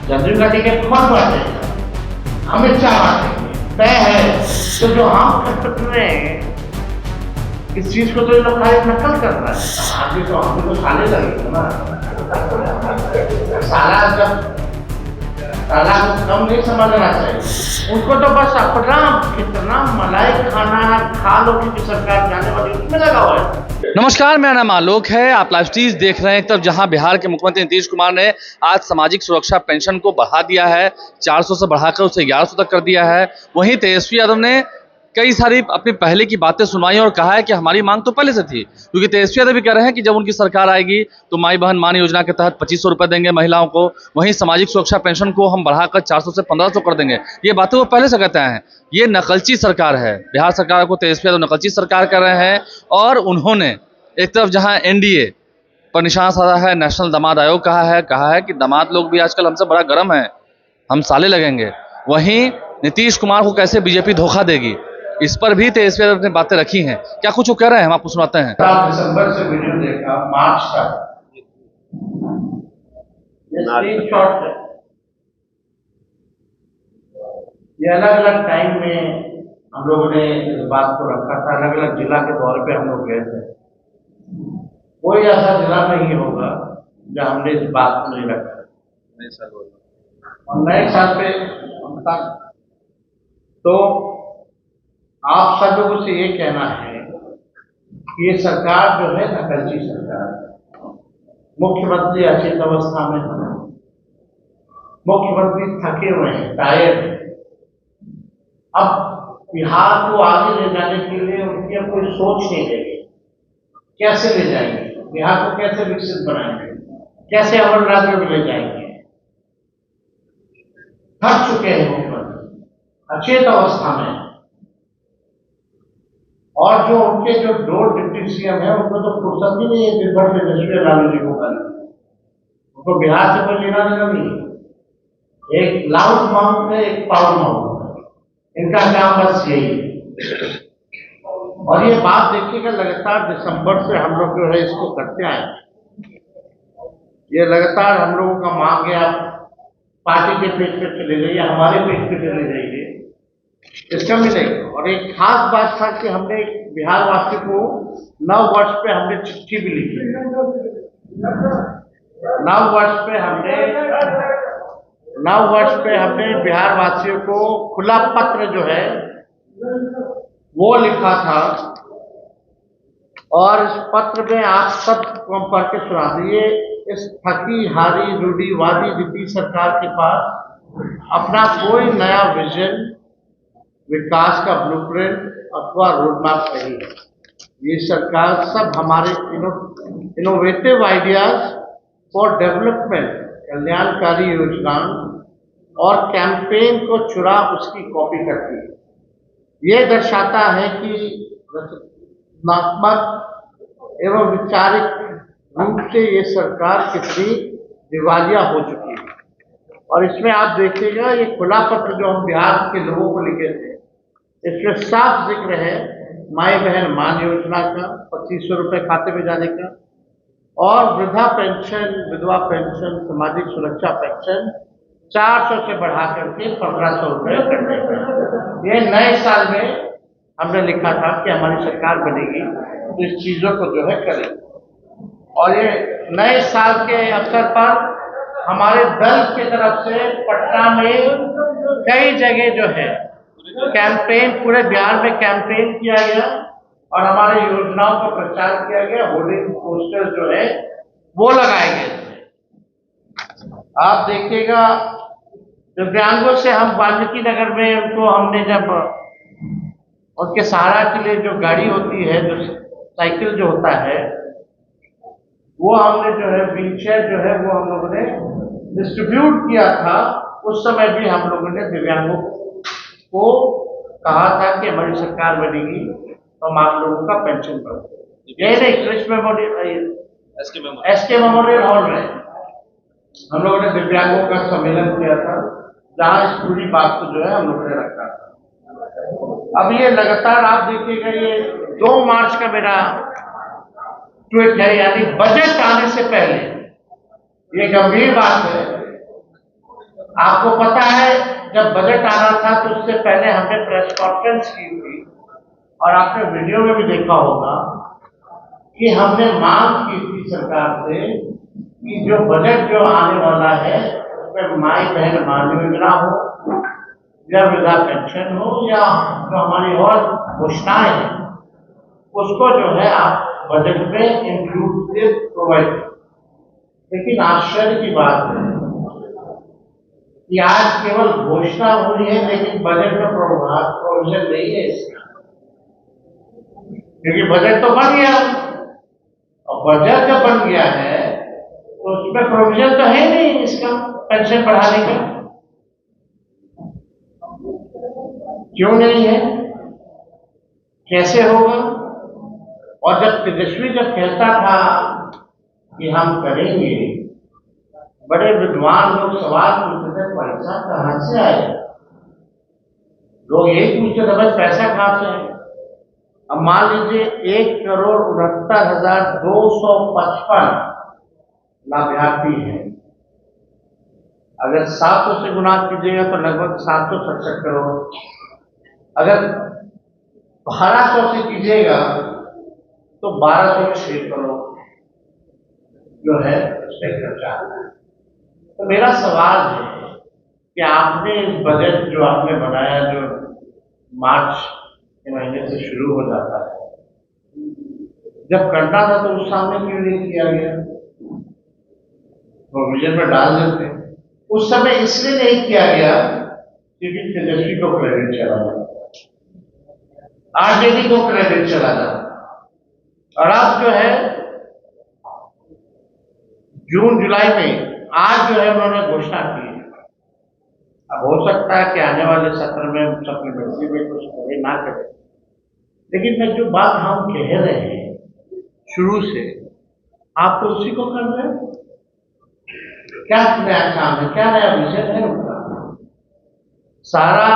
जदयू का टिकट कौन बांटेगा? अमित शाह बांटेंगे, तय है। तो जो हम खटपट रहे हैं इस चीज को, तो ये लोग खाली नकल कर रहा है। आगे तो हम तो साले लगेगा ना, साला जब साला को कम नहीं समझना चाहिए। उनको तो बस अपना कितना मलाई खाना है, खा लो की सरकार जाने वाली उसमें लगा हुआ है। नमस्कार, मेरा नाम आलोक है। आप लाइव स्ट्रीम देख रहे हैं। एक तरफ जहां बिहार के मुख्यमंत्री नीतीश कुमार ने आज सामाजिक सुरक्षा पेंशन को बढ़ा दिया है, 400 से बढ़ाकर उसे 1100 तक कर दिया है, वहीं तेजस्वी यादव ने कई सारी अपनी पहले की बातें सुनाई और कहा है कि हमारी मांग तो पहले से थी। क्योंकि तेजस्वी यादव भी कह रहे हैं कि जब उनकी सरकार आएगी तो माई बहन मान योजना के तहत 2500 रुपये देंगे महिलाओं को, वहीं सामाजिक सुरक्षा पेंशन को हम बढ़ाकर 400 से 1500 कर देंगे। ये बातें वो पहले से कहते हैं। ये नकलची सरकार है। बिहार सरकार को तेजस्वी यादव नकलची सरकार कर रहे हैं। और उन्होंने एक तरफ जहां एनडीए पर निशान साधा है, नेशनल दामाद आयोग कहा है कि दामाद लोग भी आजकल हमसे बड़ा गर्म है, हम साले लगेंगे। वहीं नीतीश कुमार को कैसे बीजेपी धोखा देगी, इस पर भी तेजस्वी यादव ने बातें रखी हैं। क्या कुछ वो कह रहे हैं, हम आपको सुनाते हैं। दिसंबर से वीडियो देखा, मार्च तक ये स्क्रीनशॉट है। ये अलग अलग टाइम में हम लोगों ने इस बात को रखा था। अलग अलग जिला के दौरे पे हम लोग गए थे। कोई ऐसा जिला नहीं होगा जहां हमने इस बात को नहीं रखा। और नए साल पे तो आप सब लोगों से ये कहना है कि ये सरकार जो है नकलची सरकार है। मुख्यमंत्री अचेत अवस्था में है, मुख्यमंत्री थके हुए हैं, टायर्ड। अब बिहार को आगे ले जाने के लिए उनकी अब कोई सोच नहीं रहेगी। कैसे ले जाएंगे बिहार को, कैसे विकसित बनाएंगे, कैसे अमर राज्य में ले जाएंगे। थक चुके हैं मुख्यमंत्री, अचेत अवस्था में। और जो उनके जो दो डिप्टी सीएम है उनको तो फुर्सत ही नहीं है दिन भर तेजस्वी लालू जी को करने। उनको बिहार से कोई लेना देना नहीं है। एक लाउड माउथ है, एक पाउड माउथ है। इनका काम बस यही है। और ये बात देखिएगा, लगातार दिसंबर से हम लोग जो है इसको करते आए। ये लगातार हम लोगों का मांग है, आप पार्टी के पेज पे चले जाइए, हमारे पेज पे चले जाइए, इसका मिलेगा। और एक खास बात था कि हमने बिहार वासी को नव वर्ष पे हमने चिट्ठी भी लिखी। नव वर्ष पे हमने बिहार वासियों को खुला पत्र जो है वो लिखा था। और इस पत्र में आप सब को पढ़ के सुना दिए। इस थकी हारी रूढ़िवादी नीतीश सरकार के पास अपना कोई नया विजन, विकास का ब्लूप्रिंट अथवा रोडमैप नहीं है। ये सरकार सब हमारे इनोवेटिव आइडियाज फॉर डेवलपमेंट, कल्याणकारी योजना और कैंपेन को चुरा उसकी कॉपी करती है। ये दर्शाता है कि रचनात्मक एवं वैचारिक रूप से ये सरकार कितनी दिवालिया हो चुकी है। और इसमें आप देखिएगा, ये खुला पत्र जो हम बिहार के लोगों को लिखे थे, इसमें साफ जिक्र है माई बहन मान योजना का 2500 रुपये खाते में जाने का, और वृद्धा पेंशन, विधवा पेंशन, सामाजिक सुरक्षा पेंशन 400 से बढ़ा करके 1500 रुपये करने का। ये नए साल में हमने लिखा था कि हमारी सरकार बनेगी तो इस चीजों को जो है करेंगे। और ये नए साल के अवसर पर हमारे दल की तरफ से पटना में कई जगह जो है कैंपेन, पूरे बिहार में कैंपेन किया गया और हमारे योजनाओं का प्रचार किया गया। होर्डिंग पोस्टर जो है वो लगाए गए। आप देखिएगा, दिव्यांगों से हम वाल्मीकि नगर में उनको हमने जब उनके सहारा के लिए जो गाड़ी होती है, जो साइकिल जो होता है, वो हमने जो है व्हीलचेयर जो है वो हम लोगों ने डिस्ट्रीब्यूट किया था। उस समय भी हम लोगों ने दिव्यांगों को कहा था कि हमारी सरकार बनेगी तो हम आप लोगों का पेंशन बढ़ाएंगे। ये नहीं, Krishna memorial, SK memorial hall में हम लोगों ने दिव्यांगों का सम्मेलन किया था, जहां इस पूरी बात को जो है हम लोगों ने रखा था। अब ये लगातार आप देखिएगा, ये 2 मार्च का मेरा ट्वीट है, यानी बजट आने से पहले। ये गंभीर बात है आपको पता है जब बजट आना था तो उससे पहले हमने प्रेस कॉन्फ्रेंस की थी और आपने वीडियो में भी देखा होगा कि हमने मांग की थी सरकार से कि जो बजट जो आने वाला है उसमें माई बहन मान योजना हो या वृद्धा पेंशन हो या जो हमारी और घोषणाएं हैं उसको जो है आप बजट में इंक्लूड प्रोवाइड करें। लेकिन आश्चर्य की बात है कि आज केवल घोषणा हो रही है लेकिन बजट में प्रोविजन नहीं है इसका, क्योंकि बजट तो बन गया और बजट जब बन गया है तो उसमें प्रोविजन तो है नहीं इसका पेंशन बढ़ाने का। क्यों नहीं है, कैसे होगा? और जब तेजस्वी जब कहता था कि हम करेंगे, बड़े विद्वान लोग सवाल पूछते थे पैसा कहां से आएगा। लोग यही पूछते थे भाई पैसा कहां से आएगा। अब मान लीजिए 1,69,255 लाभार्थी हैं, अगर 700 से गुणा कीजिएगा तो लगभग 767 करोड़, अगर 1200 से कीजिएगा तो 1206 करोड़ जो है उससे खर्चा आता है। तो मेरा सवाल है कि आपने इस बजट जो आपने बनाया जो मार्च के महीने से शुरू हो जाता है, जब करना था तो उस सामने क्यों नहीं किया गया? प्रोविजन में डाल देते। उस समय इसलिए नहीं किया गया क्योंकि तेजस्वी को क्रेडिट चला जाता, आरजेडी को क्रेडिट चला जाता। और अब जो है जून जुलाई में आज जो है उन्होंने घोषणा की है। अब हो सकता है कि आने वाले सत्र में सप्लीमेंट्री में कुछ करे ना करे, लेकिन मैं जो बात हम कह रहे हैं शुरू से, आप तो उसी को कर रहे हैं। क्या नया काम है, क्या नया विषय है उनका? सारा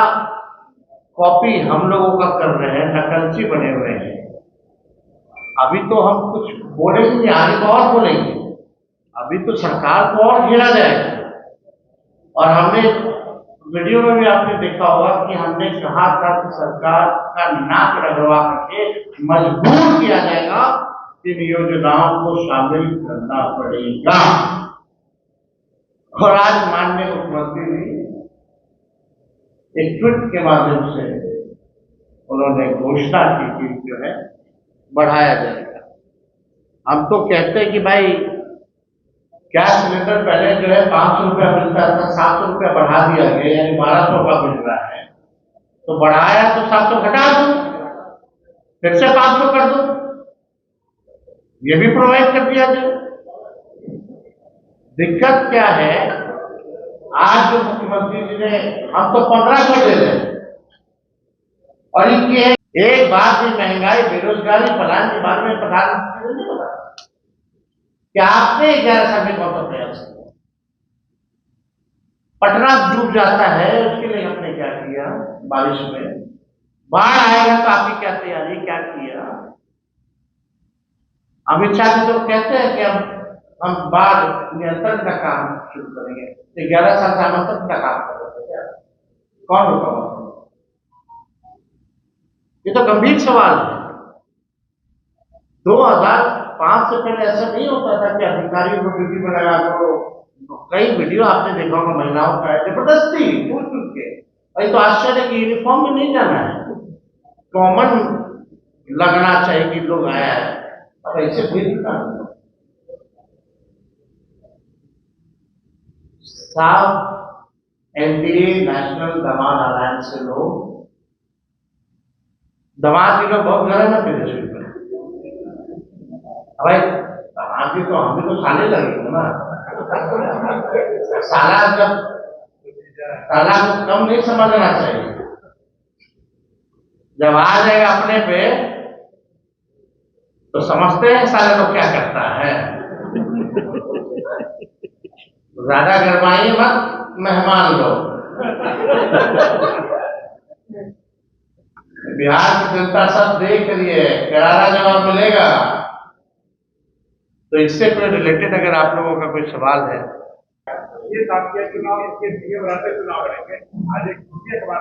कॉपी हम लोगों का कर रहे हैं, नकलची बने हुए हैं। अभी तो हम कुछ बोलेंगे नहीं, आगे तो और बोलेंगे। अभी तो सरकार को और घेरा जाएगा। और हमने वीडियो में भी आपने देखा होगा कि हमने कहा था कि सरकार का नाक रगड़वा करके मजबूर किया जाएगा, इन योजनाओं को शामिल करना पड़ेगा। और आज माननीय मुख्यमंत्री जी एक ट्वीट के माध्यम से उन्होंने घोषणा की कि जो है बढ़ाया जाएगा। हम तो कहते हैं कि भाई गैस सिलेंडर पहले जो है 500 रुपया मिलता था, 700 रुपया बढ़ा दिया गया, यानी 1200 का मिल रहा है। तो बढ़ाया तो 700 घटा दो, फिर से 500 कर दो, ये भी प्रोवाइड कर दिया जाए। दिक्कत क्या है, आज जो मुख्यमंत्री जी ने, हम तो 1500 दे रहे हैं और इनकी है एक बात भी महंगाई बेरोजगारी फलाने के बारे में प्रधानमंत्री ने बोला कि आपने 11 साल में बहुत प्रयास किया। पटना डूब जाता है, उसके लिए हमने क्या किया? बारिश में बाढ़ आएगा तो आपकी क्या तैयारी, क्या किया? अमित शाह जी तो कहते हैं कि हम बाढ़ नियंत्रण का काम शुरू करेंगे, तो 11 साल से आमंत्रण का काम कर रहे थे। कौन होगा? ये तो गंभीर सवाल है। 2005 से पहले ऐसा नहीं होता था कि अधिकारियों को ड्यूटी में लगा करो। कई वीडियो आपने देखा होगा महिलाओं का, जबरदस्ती टूट टूट के। अरे तो आश्चर्य की यूनिफॉर्म में नहीं जाना है, कॉमन लगना चाहिए कि लोग आया है। अब ऐसे भी साफ एनडीए नेशनल दमाद अलायंस से लोग, दमाद के लोग बहुत गर्म है तेजस्वी पर। भाई दमाद की तो हमें तो साले लगेंगे ना, साला जब साला को कम नहीं समझना चाहिए। जब आ जाएगा अपने पे तो समझते हैं साले लोग क्या करता है। ज्यादा गरमाइए मत मेहमान लोग। बिहार की जनता सब देख रही है, करारा जवाब मिलेगा। तो इससे कोई रिलेटेड अगर आप लोगों का कोई सवाल है ये राष्ट्रीय चुनाव इसके लिए राष्ट्रीय चुनाव लड़ेंगे। आज एक दूसरी अखबार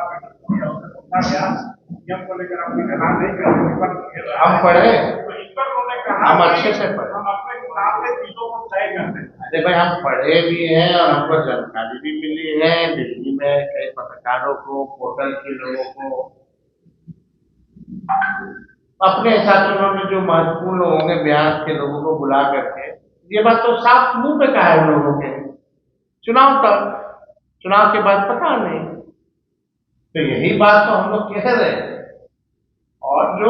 नियम को लेकर अपनी गणना नहीं करते, हम पढ़े, तो इस पर उन्होंने कहा हम अच्छे से पढ़े, हम अपने हिसाब से चीजों को तय करते हैं। अरे भाई हम पढ़े भी हैं और हमको जानकारी भी मिली है। दिल्ली में कई पत्रकारों को, पोर्टल के लोगों को अपने हिसाब से उन्होंने जो महत्वपूर्ण लोग होंगे बिहार के लोगों को बुला करके, ये बात तो साफ मुंह पे कहा है उन लोगों के, चुनाव तक, चुनाव के बाद पता नहीं। तो यही बात तो हम लोग कह रहे हैं। और जो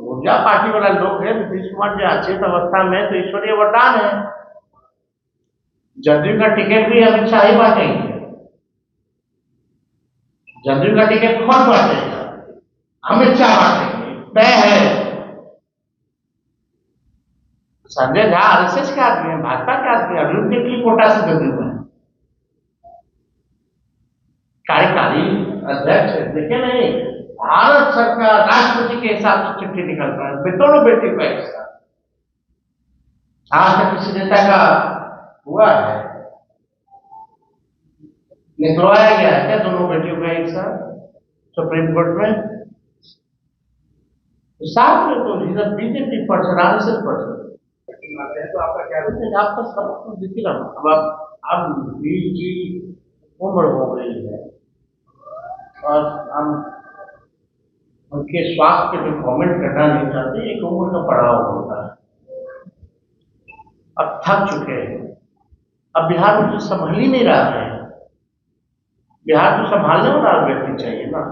ऊर्जा पार्टी वाला लोग है, नीतीश कुमार जी अचेत अवस्था में, तो ईश्वरीय वरदान है। जदयू का टिकट भी अमित शाह ही बांटेंगे, जदयू का टिकट कौन बांटेगा? अमित शाह बांटेंगे, तय है। संजय झा आरएसएस के आदमी है, भाजपा के आदमी है, अरुण जेटली कोटा से जदयू में कार्यकारी अध्यक्ष है। देखिए नहीं, भारत सरकार राष्ट्रपति के हिसाब से चिट्ठी निकलता है, दोनों बेटी का एक साथ। आज तक किसी नेता का हुआ है, निकलवाया गया है क्या दोनों बेटियों का एक साथ सुप्रीम कोर्ट में? साथ में तो इधर बीजेपी पर्सन, आरएसएस पर्सन, तो आपका क्या आपका सब कुछ दिख रहा। अब की उम्र हो गई है और हम उनके स्वास्थ्य पे कमेंट करना नहीं चाहते। एक उम्र का पड़ाव होता है, अब थक चुके हैं। अब बिहार में तो संभाल ही नहीं रहा है, बिहार को संभालने वाला व्यक्ति चाहिए ना।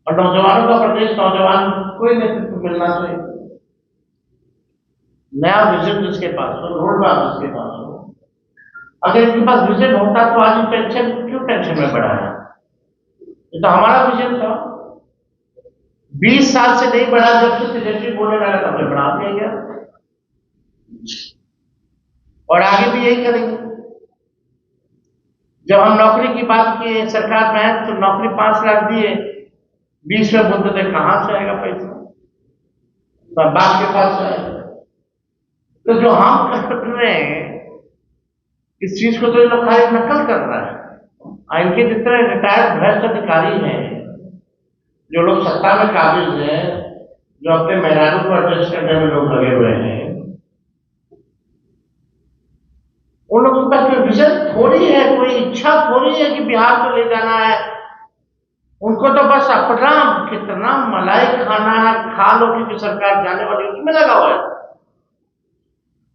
और नौजवानों का प्रदेश, नौजवान कोई नेतृत्व मिलना चाहिए, नया विजन जिसके पास हो, रोड मैप जिसके पास हो। अगर इनके पास विजन होता तो आज पेंशन क्यों टेंशन में बढ़ाया? ये तो हमारा विजन था। 20 साल से नहीं बढ़ा, जब से तेजस्वी बोलने लगा तब से बढ़ा दिया गया, और आगे भी यही करेंगे। जब हम नौकरी की बात किए सरकार में, तो नौकरी 5 लाख दिए, 20 में बोलते थे कहां से आएगा पैसा, बाप के पास से आएगा। तो जो हम कर रहे हैं इस चीज को, तो ये लोग खाली नकल कर रहा है। इनके जितने रिटायर्ड भ्रष्ट अधिकारी हैं, जो लोग सत्ता में काबिज हैं, जो अपने मेहरारू को एडजस्ट करने में लोग लगे हुए हैं, उन लोगों का कोई विजन थोड़ी है, कोई इच्छा थोड़ी है कि बिहार को ले जाना है। उनको तो बस अपना कितना मलाई खाना है, खा लो क्योंकि सरकार जाने वाली, उसमें लगा हुआ है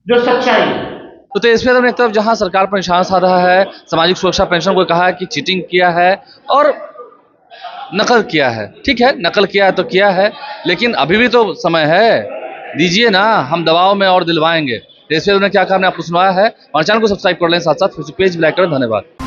जो सच्चाई है। तो तेजस्वी यादव ने एक तरफ जहां सरकार पर निशाना साध रहा है, सामाजिक सुरक्षा पेंशन को कहा है कि चीटिंग किया है और नकल किया है। ठीक है, नकल किया है तो किया है, लेकिन अभी भी तो समय है, दीजिए ना, हम दबाव में और दिलवाएंगे। तेजस्वी यादव ने क्या कहा आपने आपको सुनाया है। हमारे चैनल को सब्सक्राइब कर लें, साथ साथ फेसबुक पेज भी लाइक करें। धन्यवाद।